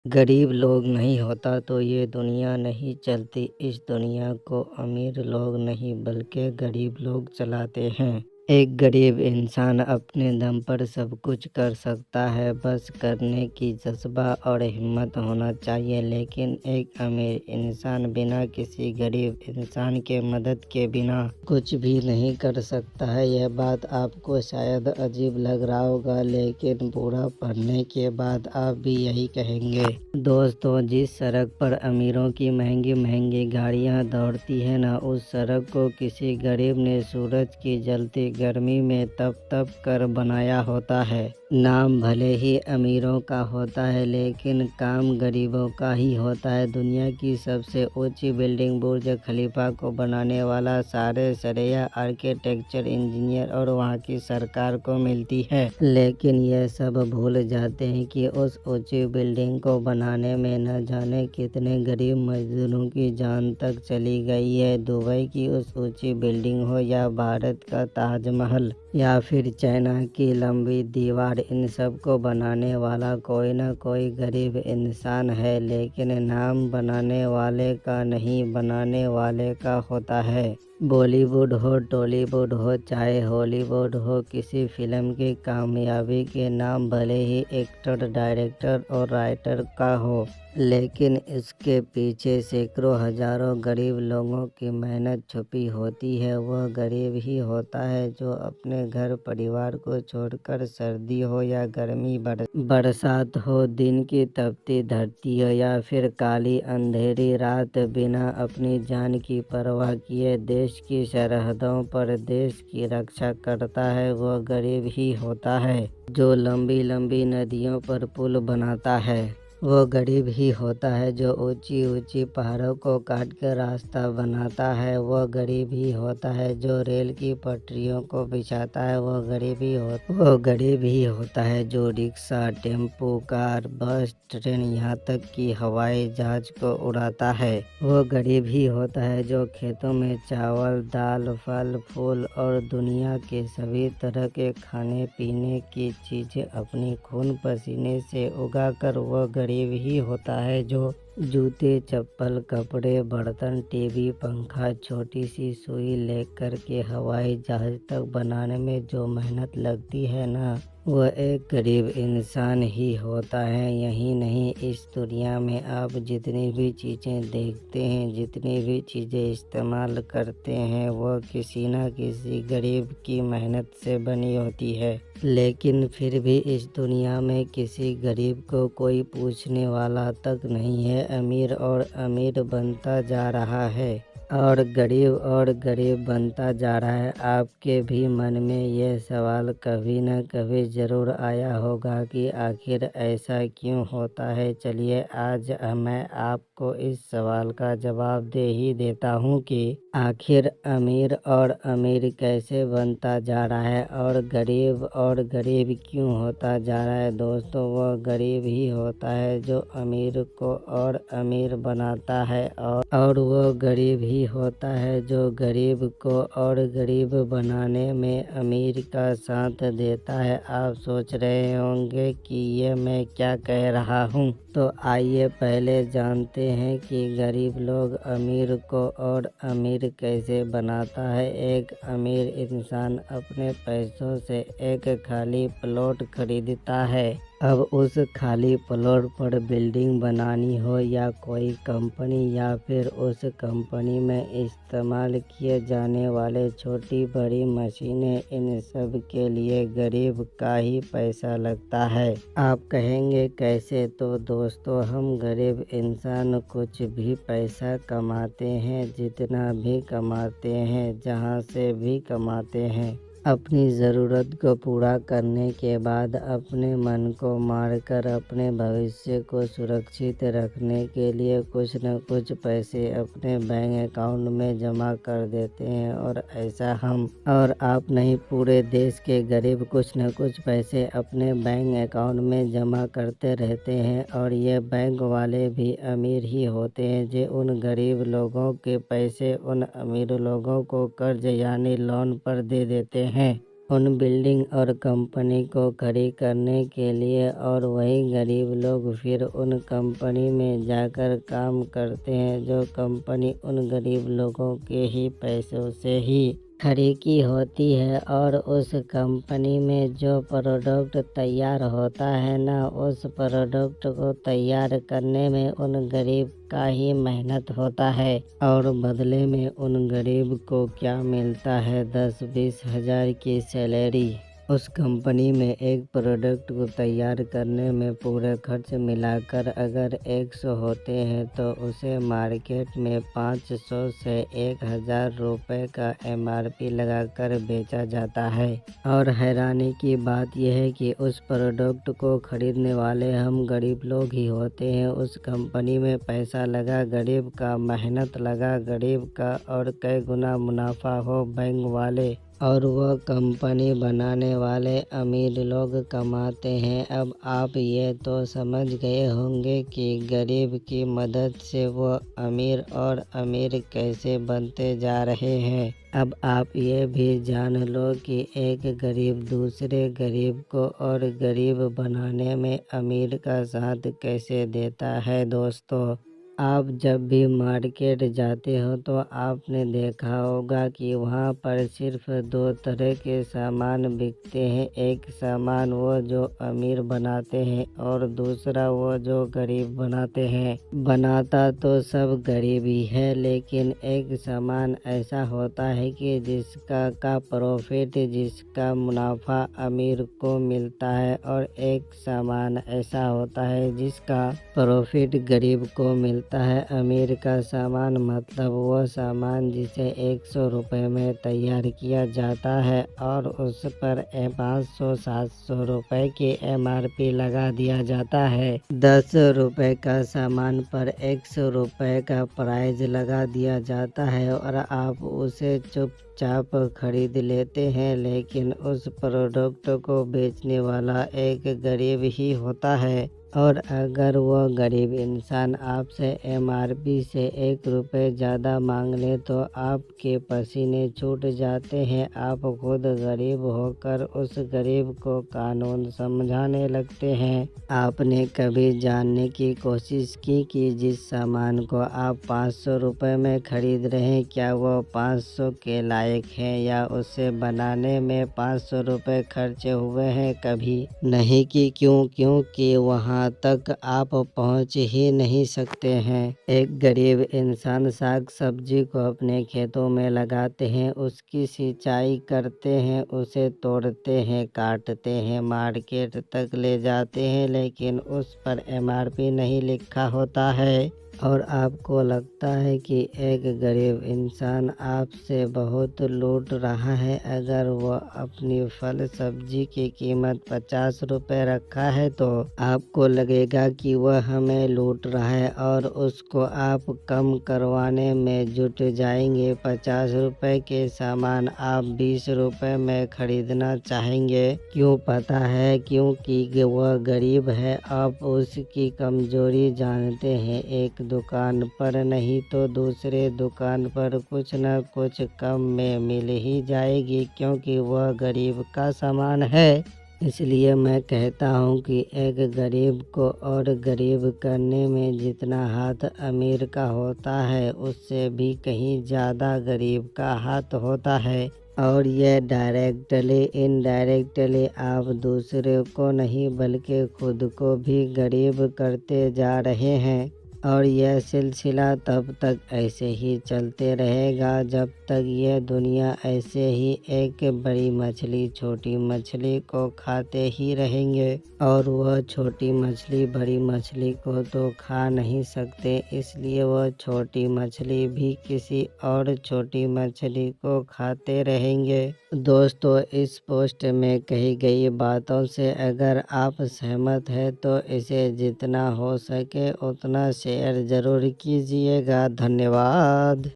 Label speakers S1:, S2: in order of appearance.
S1: गरीब लोग नहीं होता तो ये दुनिया नहीं चलती। इस दुनिया को अमीर लोग नहीं बल्कि गरीब लोग चलाते हैं। एक गरीब इंसान अपने दम पर सब कुछ कर सकता है, बस करने की जज्बा और हिम्मत होना चाहिए। लेकिन एक अमीर इंसान बिना किसी गरीब इंसान के मदद के बिना कुछ भी नहीं कर सकता है। यह बात आपको शायद अजीब लग रहा होगा, लेकिन पूरा पढ़ने के बाद आप भी यही कहेंगे। दोस्तों, जिस सड़क पर अमीरों की महंगी महंगी गाड़ियां दौड़ती है ना, उस सड़क को किसी गरीब ने सूरज की जलती गर्मी में तप तप कर बनाया होता है। नाम भले ही अमीरों का होता है, लेकिन काम गरीबों का ही होता है। दुनिया की सबसे ऊंची बिल्डिंग बुर्ज खलीफा को बनाने वाला सारे श्रेय आर्किटेक्चर इंजीनियर और वहाँ की सरकार को मिलती है। लेकिन ये सब भूल जाते हैं कि उस ऊंची बिल्डिंग को बनाने में न जाने कितने गरीब मजदूरों की जान तक चली गई है। दुबई की उस ऊंची बिल्डिंग हो या भारत का ताजमहल या फिर चाइना की लंबी दीवार, इन सब को बनाने वाला कोई न कोई गरीब इंसान है। लेकिन नाम बनाने वाले का नहीं, बनाने वाले का होता है। बॉलीवुड हो, टॉलीवुड हो, चाहे हॉलीवुड हो, किसी फिल्म की कामयाबी के नाम भले ही एक्टर, डायरेक्टर और राइटर का हो, लेकिन इसके पीछे सैकड़ों हजारों गरीब लोगों की मेहनत छुपी होती है। वह गरीब ही होता है जो अपने घर परिवार को छोड़कर, सर्दी हो या गर्मी, बरसात हो, दिन की तपती धरती हो या फिर काली अंधेरी रात, बिना अपनी जान की परवाह किए देश की सरहदों पर देश की रक्षा करता है। वह गरीब ही होता है जो लंबी लंबी नदियों पर पुल बनाता है। वो गरीब ही होता है जो ऊंची ऊंची पहाड़ों को काट कर रास्ता बनाता है। वह गरीब ही होता है जो रेल की पटरियों को बिछाता है। वह गरीब ही होता है जो रिक्शा, टेम्पो, कार, बस, ट्रेन, यहाँ तक कि हवाई जहाज को उड़ाता है। वह गरीब ही होता है जो खेतों में चावल, दाल, फल, फूल और दुनिया के सभी तरह के खाने पीने की चीजें अपनी खून पसीने से उगाकर, वह गरीब ही होता है जो जूते, चप्पल, कपड़े, बर्तन, टीवी, पंखा, छोटी सी सुई लेकर के हवाई जहाज तक बनाने में जो मेहनत लगती है ना, वह एक गरीब इंसान ही होता है। यही नहीं, इस दुनिया में आप जितनी भी चीज़ें देखते हैं, जितनी भी चीज़ें इस्तेमाल करते हैं, वह किसी न किसी गरीब की मेहनत से बनी होती है। लेकिन फिर भी इस दुनिया में किसी गरीब को कोई पूछने वाला तक नहीं है। अमीर और अमीर बनता जा रहा है और गरीब बनता जा रहा है। आपके भी मन में ये सवाल कभी न कभी ज़रूर आया होगा कि आखिर ऐसा क्यों होता है। चलिए आज मैं आपको इस सवाल का जवाब दे ही देता हूँ कि आखिर अमीर और अमीर कैसे बनता जा रहा है और गरीब क्यों होता जा रहा है। दोस्तों, वह गरीब ही होता है जो अमीर को और अमीर बनाता है और वह गरीब ही होता है जो गरीब को और गरीब बनाने में अमीर का साथ देता है। आप सोच रहे होंगे कि ये मैं क्या कह रहा हूँ, तो आइए पहले जानते हैं कि गरीब लोग अमीर को और अमीर कैसे बनाता है। एक अमीर इंसान अपने पैसों से एक खाली प्लॉट खरीदता है। अब उस खाली प्लॉट पर बिल्डिंग बनानी हो या कोई कंपनी या फिर उस कंपनी में इस्तेमाल किए जाने वाले छोटी बड़ी मशीनें, इन सब के लिए गरीब का ही पैसा लगता है। आप कहेंगे कैसे? तो दोस्तों, हम गरीब इंसान कुछ भी पैसा कमाते हैं, जितना भी कमाते हैं, जहाँ से भी कमाते हैं, अपनी ज़रूरत को पूरा करने के बाद अपने मन को मारकर अपने भविष्य को सुरक्षित रखने के लिए कुछ न कुछ पैसे अपने बैंक अकाउंट में जमा कर देते हैं। और ऐसा हम और आप नहीं, पूरे देश के गरीब कुछ न कुछ पैसे अपने बैंक अकाउंट में जमा करते रहते हैं। और ये बैंक वाले भी अमीर ही होते हैं जो उन गरीब लोगों के पैसे उन अमीर लोगों को कर्ज यानी लोन पर दे देते हैं। उन बिल्डिंग और कंपनी को खड़ी करने के लिए, और वही गरीब लोग फिर उन कंपनी में जाकर काम करते हैं, जो कंपनी उन गरीब लोगों के ही पैसों से ही खड़ी की होती है। और उस कंपनी में जो प्रोडक्ट तैयार होता है ना, उस प्रोडक्ट को तैयार करने में उन गरीब का ही मेहनत होता है। और बदले में उन गरीब को क्या मिलता है? 10-20 हज़ार की सैलरी। उस कंपनी में एक प्रोडक्ट को तैयार करने में पूरे खर्च मिलाकर अगर 100 होते हैं, तो उसे मार्केट में 500 से 1000 रुपये का MRP लगाकर बेचा जाता है। और हैरानी की बात यह है कि उस प्रोडक्ट को खरीदने वाले हम गरीब लोग ही होते हैं। उस कंपनी में पैसा लगा गरीब का, मेहनत लगा गरीब का, और कई गुना मुनाफा हो बैंक वाले और वह कंपनी बनाने वाले अमीर लोग कमाते हैं। अब आप ये तो समझ गए होंगे कि गरीब की मदद से वो अमीर और अमीर कैसे बनते जा रहे हैं। अब आप ये भी जान लो कि एक गरीब दूसरे गरीब को और गरीब बनाने में अमीर का साथ कैसे देता है। दोस्तों, आप जब भी मार्केट जाते हो तो आपने देखा होगा कि वहाँ पर सिर्फ 2 तरह के सामान बिकते हैं। एक सामान वो जो अमीर बनाते हैं और दूसरा वो जो गरीब बनाते हैं। बनाता तो सब गरीब ही है, लेकिन एक सामान ऐसा होता है कि जिसका प्रॉफिट, जिसका मुनाफा अमीर को मिलता है, और एक सामान ऐसा होता है जिसका प्रॉफिट गरीब को मिलता है। अमीर का सामान मतलब वो सामान जिसे 100 रुपये में तैयार किया जाता है और उस पर 500-700 रुपये की MRP लगा दिया जाता है। 10 रुपये का सामान पर 100 रुपये का प्राइस लगा दिया जाता है और आप उसे चुपचाप खरीद लेते हैं। लेकिन उस प्रोडक्ट को बेचने वाला एक गरीब ही होता है, और अगर वह गरीब इंसान आपसे MRP से 1 रुपये ज़्यादा मांग ले तो आपके पसीने छूट जाते हैं। आप खुद गरीब होकर उस गरीब को कानून समझाने लगते हैं। आपने कभी जानने की कोशिश की कि जिस सामान को आप 500 रुपये में खरीद रहे हैं, क्या वो 500 के लायक है, या उसे बनाने में 500 रुपये खर्चे हुए हैं? कभी नहीं कि क्योंकि वहाँ तक आप पहुंच ही नहीं सकते हैं। एक गरीब इंसान साग सब्जी को अपने खेतों में लगाते हैं, उसकी सिंचाई करते हैं, उसे तोड़ते हैं, काटते हैं, मार्केट तक ले जाते हैं, लेकिन उस पर MRP नहीं लिखा होता है। और आपको लगता है कि एक गरीब इंसान आपसे बहुत लूट रहा है। अगर वह अपनी फल सब्जी की कीमत 50 रुपये रखा है, तो आपको लगेगा कि वह हमें लूट रहा है और उसको आप कम करवाने में जुट जाएंगे। 50 रुपये के सामान आप 20 रुपये में खरीदना चाहेंगे। क्यों पता है? क्योंकि वह गरीब है। आप उसकी कमजोरी जानते हैं। एक दुकान पर नहीं तो दूसरे दुकान पर कुछ न कुछ कम में मिल ही जाएगी, क्योंकि वह गरीब का सामान है। इसलिए मैं कहता हूँ कि एक गरीब को और गरीब करने में जितना हाथ अमीर का होता है, उससे भी कहीं ज़्यादा गरीब का हाथ होता है। और यह डायरेक्टली इनडायरेक्टली आप दूसरे को नहीं बल्कि खुद को भी गरीब करते जा रहे हैं। और यह सिलसिला तब तक ऐसे ही चलते रहेगा जब तक यह दुनिया ऐसे ही एक बड़ी मछली छोटी मछली को खाते ही रहेंगे। और वह छोटी मछली बड़ी मछली को तो खा नहीं सकते, इसलिए वह छोटी मछली भी किसी और छोटी मछली को खाते रहेंगे। दोस्तों, इस पोस्ट में कही गई बातों से अगर आप सहमत हैं तो इसे जितना हो सके उतना शेयर ज़रूर कीजिएगा। धन्यवाद।